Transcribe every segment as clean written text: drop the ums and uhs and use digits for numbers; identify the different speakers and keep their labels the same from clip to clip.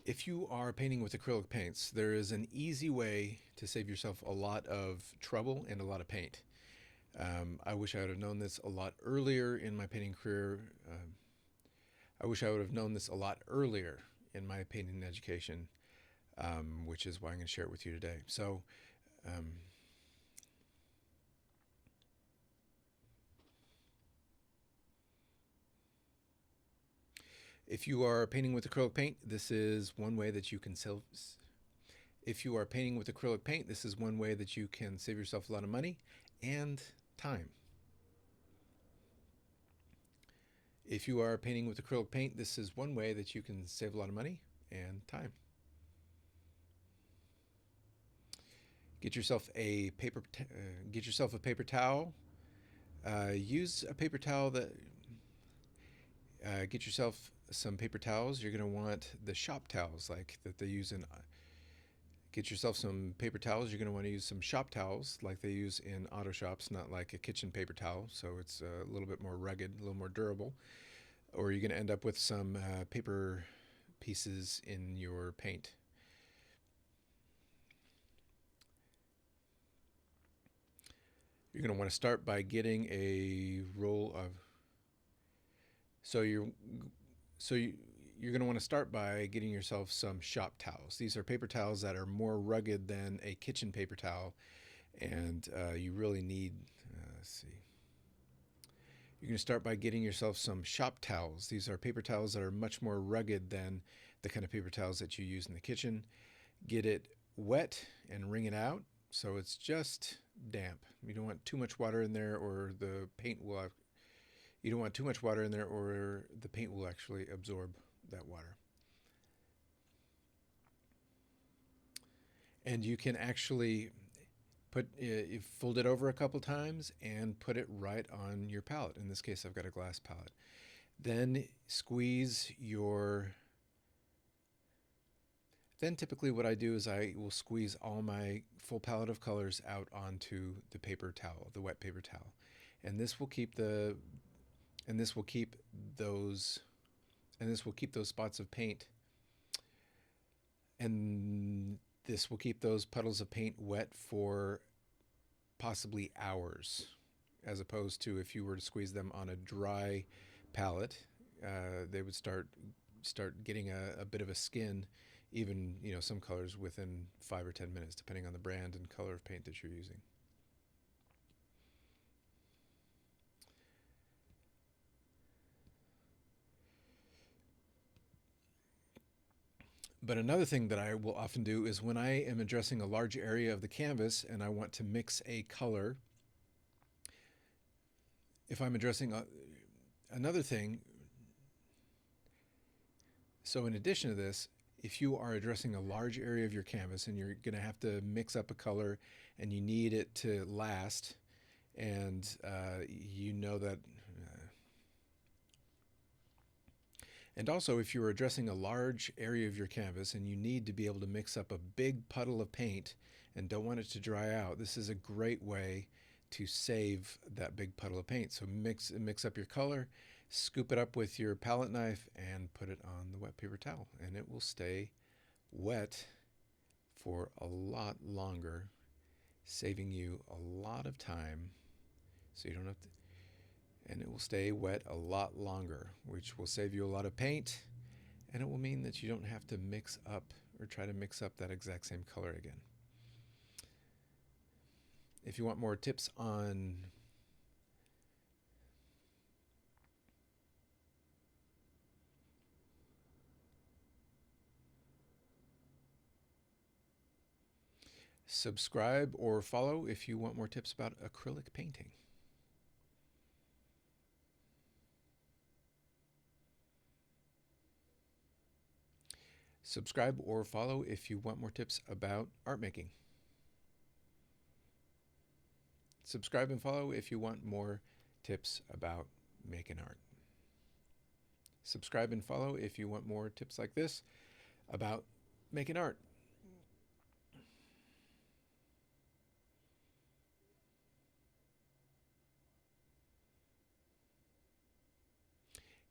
Speaker 1: If you are painting with acrylic paints, there is an easy way to save yourself a lot of trouble and a lot of paint. I wish I would have known this a lot earlier in my painting career. I wish I would have known this a lot earlier in my painting education, which is why I'm going to share it with you today. So, um, if you are painting with acrylic paint, this is one way that you can save. If you are painting with acrylic paint, this is one way that you can save yourself a lot of money and time. If you are painting with acrylic paint, this is one way that you can save a lot of money and time. Get yourself a paper towel. Use a paper towel that. Get yourself some paper towels. You're going to want the shop towels like that they use in. Get yourself some paper towels. You're going to want to use some shop towels like they use in auto shops, not like a kitchen paper towel. So it's a little bit more rugged, a little more durable. Or you're going to end up with some paper pieces in your paint. You're going to want to start by getting a roll of. So you're so you, you're going to want to start by getting yourself some shop towels. These are paper towels that are more rugged than a kitchen paper towel, and you really need. Let's see. You're going to start by getting yourself some shop towels. These are paper towels that are much more rugged than the kind of paper towels that you use in the kitchen. Get it wet and wring it out so it's just damp. You don't want too much water in there or the paint will you don't want too much water in there or the paint will actually absorb that water. And you can actually fold it over a couple times and put it right on your palette. In this case, I've got a glass palette. Then squeeze your. Then typically what I do is I will squeeze all my full palette of colors out onto the paper towel, the wet paper towel, and this will keep the. And this will keep those. And this will keep those spots of paint. And this will keep those puddles of paint wet for possibly hours, as opposed to if you were to squeeze them on a dry palette, they would start getting a bit of a skin, even some colors within 5 or 10 minutes, depending on the brand and color of paint that you're using. But another thing that I will often do is when I am addressing a large area of the canvas and I want to mix a color, if I'm addressing another thing, so in addition to this, if you are addressing a large area of your canvas and you're going to have to mix up a color and you need it to last, and you know that. And also, if you're addressing a large area of your canvas and you need to be able to mix up a big puddle of paint and don't want it to dry out, this is a great way to save that big puddle of paint. So mix up your color, scoop it up with your palette knife, and put it on the wet paper towel, and it will stay wet for a lot longer, saving you a lot of time. So you don't have to. And it will stay wet a lot longer, which will save you a lot of paint, and it will mean that you don't have to mix up or try to mix up that exact same color again. If you want more tips on subscribe or follow if you want more tips about acrylic painting. Subscribe or follow if you want more tips about art making. Subscribe and follow if you want more tips about making art. Subscribe and follow if you want more tips like this about making art.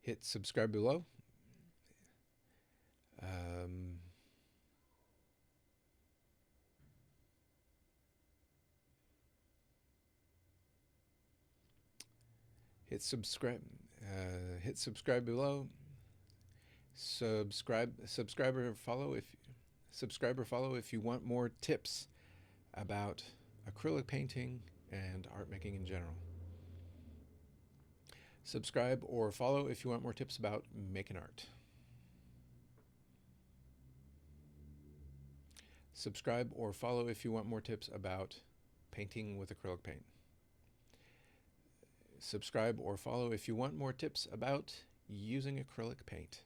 Speaker 1: Hit subscribe below. Hit subscribe. Hit subscribe below. Subscribe or follow if you want more tips about acrylic painting and art making in general. Subscribe or follow if you want more tips about making art. Subscribe or follow if you want more tips about painting with acrylic paint. Subscribe or follow if you want more tips about using acrylic paint.